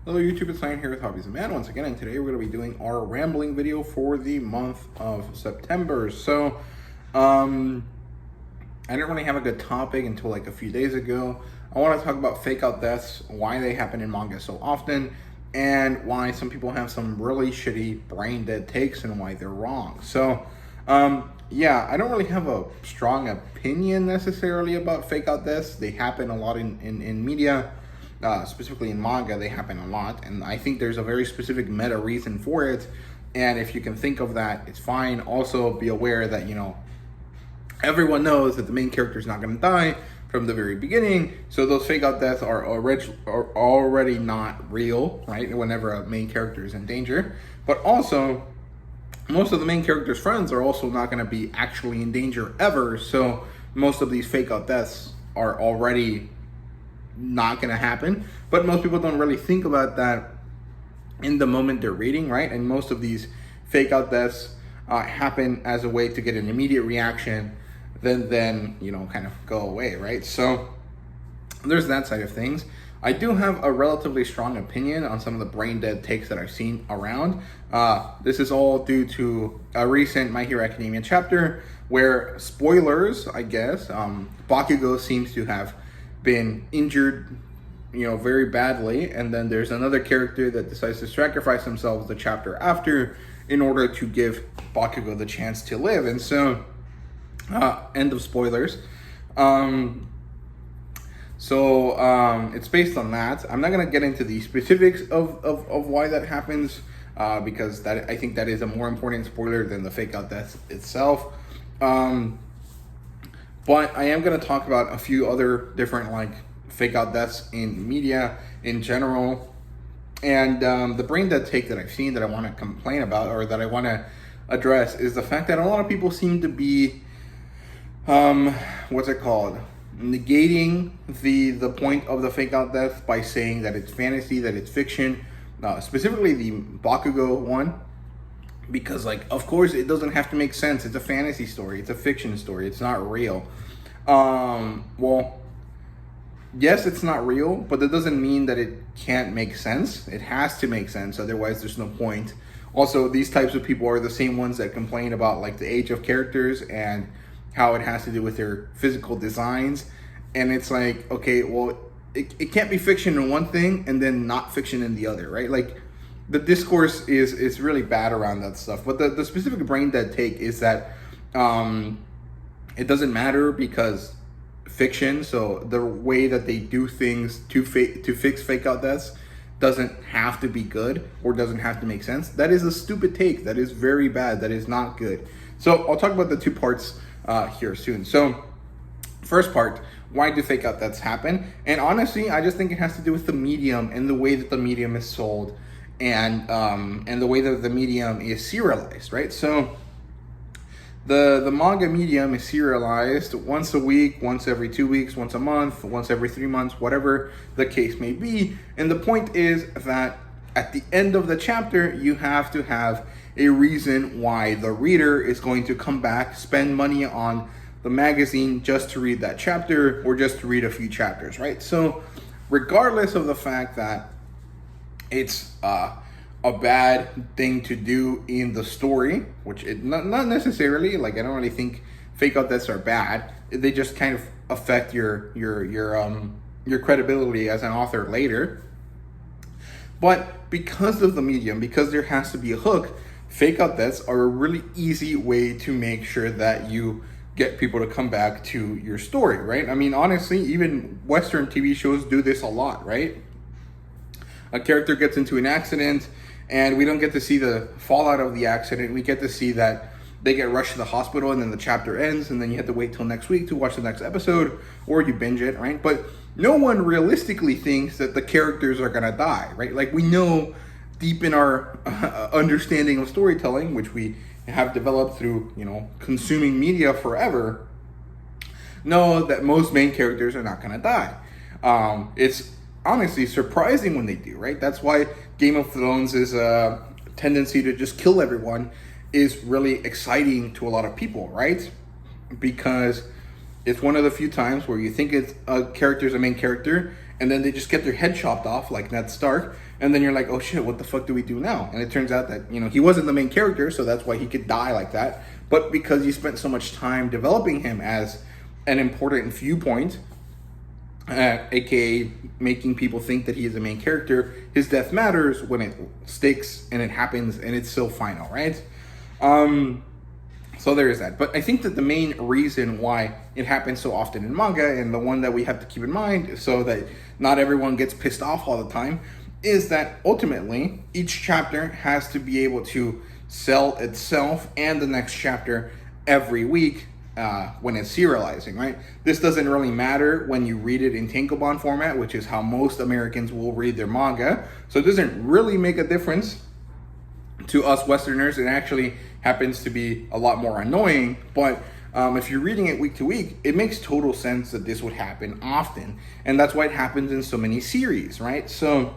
Hello YouTube, it's Ryan here with Hobbies and Man once again, and today we're going to be doing our rambling video for the month of September. I didn't really have a good topic until like a few days ago. I want to talk about fake out deaths, why they happen in manga so often, and why some people have some really shitty brain dead takes and why they're wrong. Yeah, I don't really have a strong opinion necessarily about fake out deaths. They happen a lot in media. Specifically in manga, they happen a lot, and I think there's a very specific meta reason for it, and if you can think of that, it's fine. Also, be aware that, everyone knows that the main character is not going to die from the very beginning, so those fake out deaths are already not real, right, whenever a main character is in danger. But also, most of the main character's friends are also not going to be actually in danger ever, so most of these fake out deaths are already not going to happen. But most people don't really think about that in the moment they're reading, right? And most of these fake out deaths happen as a way to get an immediate reaction, then kind of go away, right? So there's that side of things. I do have a relatively strong opinion on some of the brain dead takes that I've seen around. This is all due to a recent My Hero Academia chapter where, spoilers, I guess, Bakugo seems to have been injured, very badly, and then there's another character that decides to sacrifice themselves the chapter after in order to give Bakugo the chance to live. And so, end of spoilers. It's based on that. I'm not going to get into the specifics of why that happens, because I think that is a more important spoiler than the fake out death itself. But I am going to talk about a few other different fake out deaths in media in general. And the brain dead take that I've seen that I want to complain about, or that I want to address, is the fact that a lot of people seem to be, negating the point of the fake out death by saying that it's fantasy, that it's fiction, specifically the Bakugo one. Because, of course, it doesn't have to make sense. It's a fantasy story. It's a fiction story. It's not real. Well, yes, it's not real, but that doesn't mean that it can't make sense. It has to make sense. Otherwise, there's no point. Also, these types of people are the same ones that complain about, the age of characters and how it has to do with their physical designs. And it's okay, well, it can't be fiction in one thing and then not fiction in the other, right? The discourse is really bad around that stuff. But the specific brain dead take is that it doesn't matter because fiction, so the way that they do things to fix fake out deaths doesn't have to be good or doesn't have to make sense. That is a stupid take. That is very bad. That is not good. So I'll talk about the two parts here soon. So first part, why do fake out deaths happen? And honestly, I just think it has to do with the medium and the way that the medium is sold. And the way that the medium is serialized, right? So the manga medium is serialized once a week, once every 2 weeks, once a month, once every 3 months, whatever the case may be. And the point is that at the end of the chapter, you have to have a reason why the reader is going to come back, spend money on the magazine just to read that chapter or just to read a few chapters, right? So regardless of the fact that it's a bad thing to do in the story, which it not necessarily, I don't really think fake out deaths are bad. They just kind of affect your credibility as an author later. But because of the medium, because there has to be a hook, fake out deaths are a really easy way to make sure that you get people to come back to your story, right? I mean, honestly, even Western TV shows do this a lot, right? A character gets into an accident and we don't get to see the fallout of the accident. We get to see that they get rushed to the hospital and then the chapter ends and then you have to wait till next week to watch the next episode, or you binge it, right? But no one realistically thinks that the characters are gonna die, right? We know deep in our understanding of storytelling, which we have developed through, consuming media forever, know that most main characters are not gonna die. It's honestly surprising when they do, right? That's why Game of Thrones' tendency to just kill everyone is really exciting to a lot of people, right? Because it's one of the few times where you think it's a character's a main character and then they just get their head chopped off like Ned Stark, and then you're like, oh shit, what the fuck do we do now? And it turns out that, he wasn't the main character, so that's why he could die like that. But because you spent so much time developing him as an important viewpoint, aka making people think that he is the main character, his death matters when it sticks and it happens and it's so final, right? So there is that. But I think that the main reason why it happens so often in manga, and the one that we have to keep in mind so that not everyone gets pissed off all the time, is that ultimately each chapter has to be able to sell itself and the next chapter every week when it's serializing, right? This doesn't really matter when you read it in tankobon format, which is how most Americans will read their manga. So it doesn't really make a difference to us Westerners. It actually happens to be a lot more annoying, but if you're reading it week to week, it makes total sense that this would happen often, and that's why it happens in so many series, right? So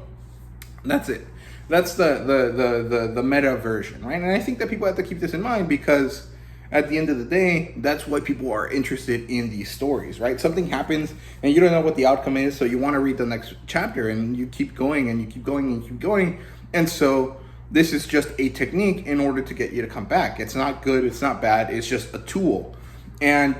that's it. That's the meta version, right? And I think that people have to keep this in mind, because at the end of the day, that's why people are interested in these stories, right? Something happens and you don't know what the outcome is, so you want to read the next chapter, and you keep going and you keep going and you keep going, and so this is just a technique in order to get you to come back. It's not good, it's not bad, it's just a tool. And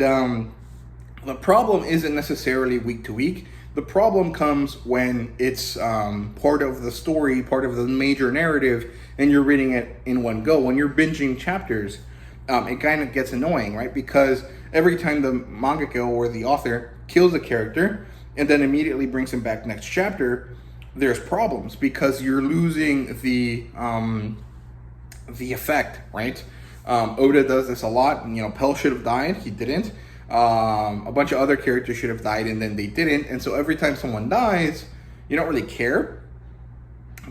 the problem isn't necessarily week to week. The problem comes when it's part of the story, part of the major narrative, and you're reading it in one go. When you're binging chapters, it kind of gets annoying, right? Because every time the mangaka or the author kills a character and then immediately brings him back next chapter, there's problems, because you're losing the effect, right? Oda does this a lot. Pell should have died, he didn't. A bunch of other characters should have died, and then they didn't. And so every time someone dies, you don't really care.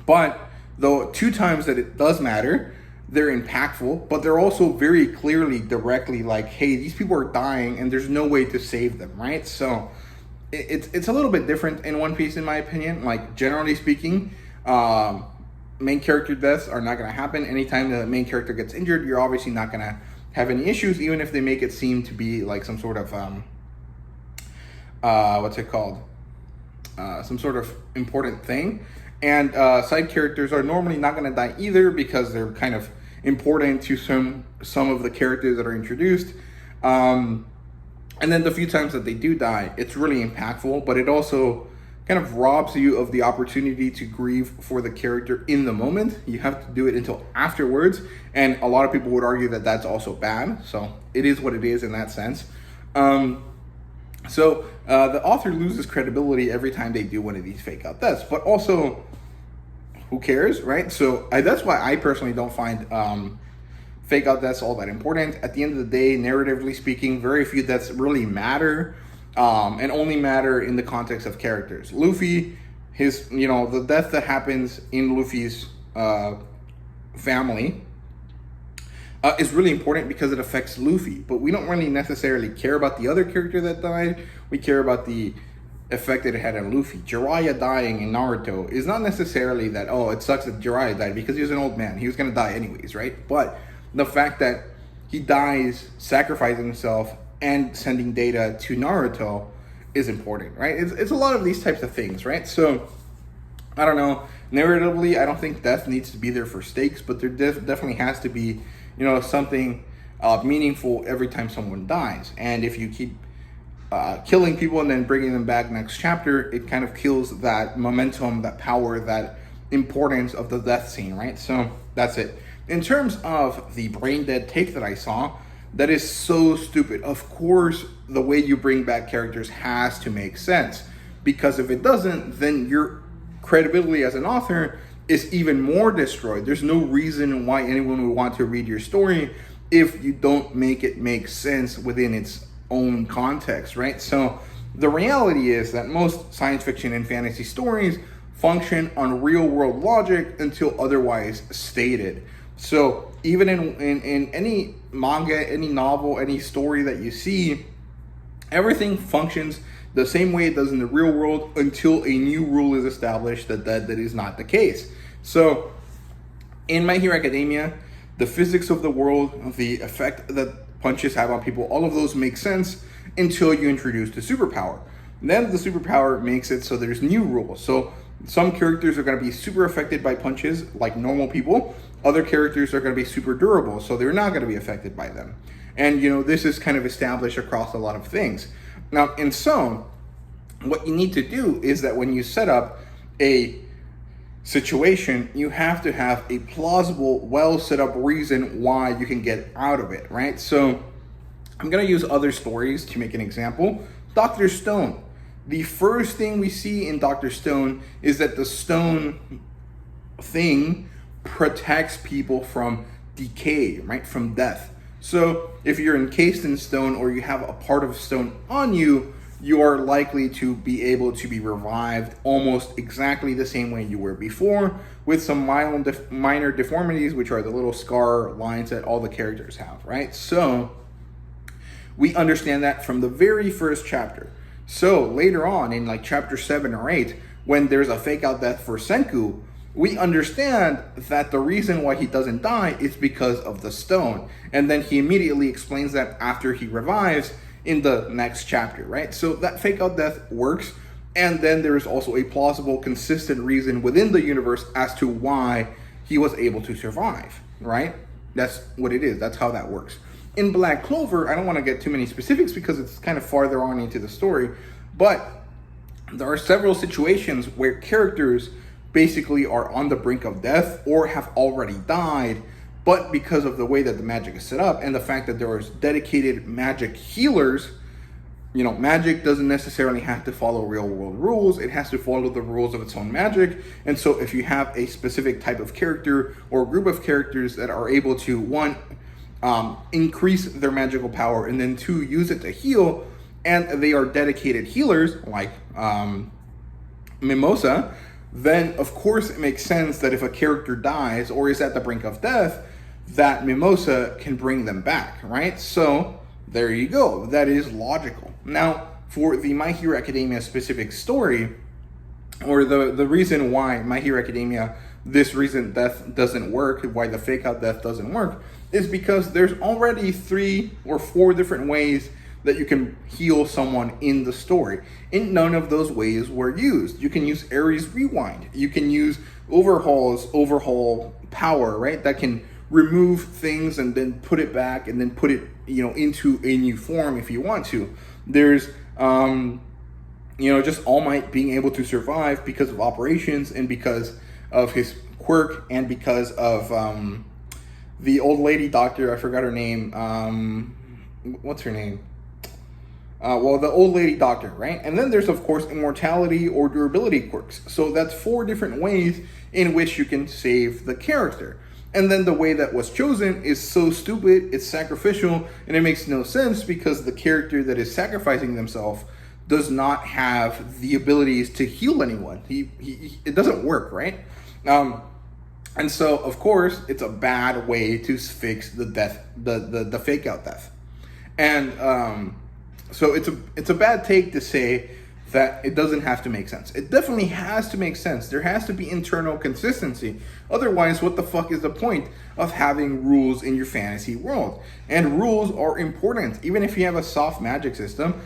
But the 2 times that it does matter, they're impactful, but they're also very clearly, directly like, hey, these people are dying and there's no way to save them, right? So it's a little bit different in One Piece, in my opinion. Like, generally speaking, main character deaths are not going to happen. Anytime the main character gets injured, you're obviously not going to have any issues, even if they make it seem to be like some sort of some sort of important thing. And side characters are normally not going to die either, because they're kind of important to some of the characters that are introduced. And then the few times that they do die, it's really impactful, but it also kind of robs you of the opportunity to grieve for the character in the moment. You have to do it until afterwards, and a lot of people would argue that that's also bad. So it is what it is in that sense. So the author loses credibility every time they do one of these fake out deaths, but also, who cares, right? So that's why I personally don't find fake out deaths all that important. At the end of the day, narratively speaking, very few deaths really matter, and only matter in the context of characters. Luffy, the death that happens in Luffy's family is really important because it affects Luffy, but we don't really necessarily care about the other character that died. We care about the effect that it had on Luffy. Jiraiya dying in Naruto is not necessarily that, oh, it sucks that Jiraiya died, because he was an old man. He was going to die anyways, right? But the fact that he dies sacrificing himself and sending data to Naruto is important, right? It's a lot of these types of things, right? So, I don't know. Narratively, I don't think death needs to be there for stakes, but there definitely has to be, something meaningful every time someone dies. And if you keep killing people and then bringing them back next chapter, it kind of kills that momentum, that power, that importance of the death scene, right? So that's it. In terms of the brain dead take that I saw, that is so stupid. Of course, the way you bring back characters has to make sense, because if it doesn't, then your credibility as an author is even more destroyed. There's no reason why anyone would want to read your story if you don't make it make sense within its own context, right? So the reality is that most science fiction and fantasy stories function on real world logic until otherwise stated. So even in any manga, any novel, any story that you see, everything functions the same way it does in the real world until a new rule is established that is not the case. So in My Hero Academia, the physics of the world, the effect that punches have on people, all of those make sense until you introduce the superpower. Then the superpower makes it so there's new rules. So some characters are going to be super affected by punches like normal people. Other characters are going to be super durable, so they're not going to be affected by them. And this is kind of established across a lot of things. Now, in so, what you need to do is that when you set up a situation, you have to have a plausible, well set up reason why you can get out of it, right? So I'm going to use other stories to make an example. Dr. Stone. The first thing we see in Dr. Stone is that the stone thing protects people from decay, right? From death. So if you're encased in stone or you have a part of stone on you, you are likely to be able to be revived almost exactly the same way you were before, with some minor deformities, which are the little scar lines that all the characters have, right? So we understand that from the very first chapter. So later on in like chapter 7 or 8, when there's a fake out death for Senku, we understand that the reason why he doesn't die is because of the stone. And then he immediately explains that after he revives in the next chapter, right? So that fake out death works. And then there is also a plausible, consistent reason within the universe as to why he was able to survive, right? That's what it is. That's how that works. In Black Clover, I don't want to get too many specifics because it's kind of farther on into the story, but there are several situations where characters basically are on the brink of death or have already died, but because of the way that the magic is set up and the fact that there is dedicated magic healers, magic doesn't necessarily have to follow real world rules. It has to follow the rules of its own magic. And so if you have a specific type of character or group of characters that are able to, one, increase their magical power, and then two, use it to heal, and they are dedicated healers like Mimosa, then of course it makes sense that if a character dies or is at the brink of death, that Mimosa can bring them back, right? So there you go. That is logical. Now, for the My Hero Academia specific story, or the reason why My Hero Academia, this reason death doesn't work, why the fake out death doesn't work, is because there's already 3 or 4 different ways that you can heal someone in the story. And none of those ways were used. You can use Ares Rewind. You can use overhaul power, right? That can remove things and then put it back and then put it, into a new form if you want to. There's, just All Might being able to survive because of operations and because of his quirk and because of the old lady doctor. I forgot her name. What's her name? The old lady doctor, right? And then there's, of course, immortality or durability quirks. So that's 4 different ways in which you can save the character. And then the way that was chosen is so stupid, it's sacrificial, and it makes no sense because the character that is sacrificing themselves does not have the abilities to heal anyone. It doesn't work, right? And so, of course, it's a bad way to fix the death, the fake out death. And so it's a bad take to say that it doesn't have to make sense. It definitely has to make sense. There has to be internal consistency. Otherwise, what the fuck is the point of having rules in your fantasy world? And rules are important. Even if you have a soft magic system,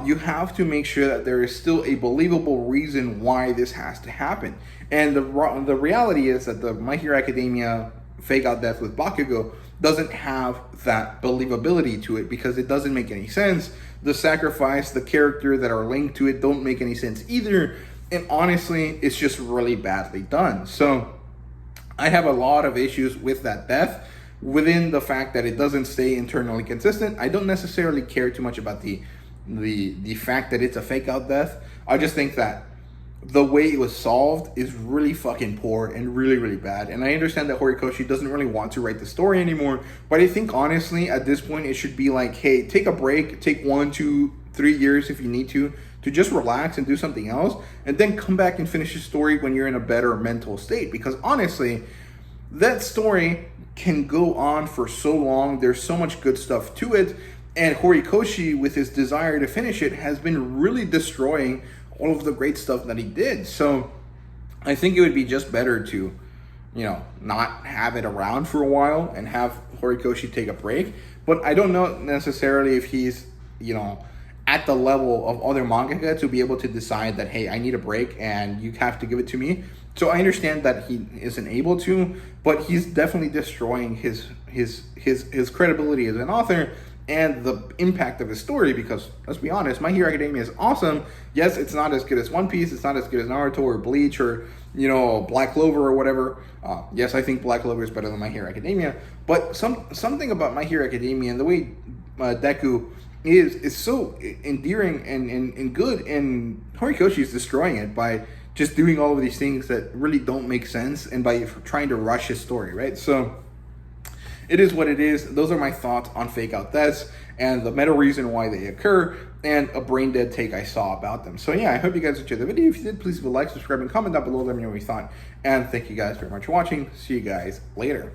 you have to make sure that there is still a believable reason why this has to happen. And the reality is that the My Hero Academia fake out death with Bakugo doesn't have that believability to it because it doesn't make any sense. The sacrifice, the character that are linked to it don't make any sense either. And honestly, it's just really badly done. So I have a lot of issues with that death within the fact that it doesn't stay internally consistent. I don't necessarily care too much about the fact that it's a fake out death. I just think that the way it was solved is really fucking poor and really, really bad. And I understand that Horikoshi doesn't really want to write the story anymore, but I think honestly at this point it should be like, hey, take a break, take 1, 2, 3 years if you need to just relax and do something else, and then come back and finish the story when you're in a better mental state. Because honestly, that story can go on for so long. There's so much good stuff to it, and Horikoshi, with his desire to finish it, has been really destroying all of the great stuff that he did. So I think it would be just better to, not have it around for a while and have Horikoshi take a break. But I don't know necessarily if he's, at the level of other mangaka to be able to decide that, hey, I need a break and you have to give it to me. So I understand that he isn't able to, but he's definitely destroying his credibility as an author and the impact of his story, because let's be honest, My Hero Academia is awesome. Yes, it's not as good as One Piece, it's not as good as Naruto or Bleach or, you know, Black Clover or whatever. Yes, I think Black Clover is better than My Hero Academia, but something about My Hero Academia and the way Deku is so endearing and good, and Horikoshi is destroying it by just doing all of these things that really don't make sense and by trying to rush his story, right? So it is what it is. Those are my thoughts on fake out deaths and the meta reason why they occur and a brain dead take I saw about them. So yeah, I hope you guys enjoyed the video. If you did, please leave a like, subscribe, and comment down below. Let me know what you thought. And thank you guys very much for watching. See you guys later.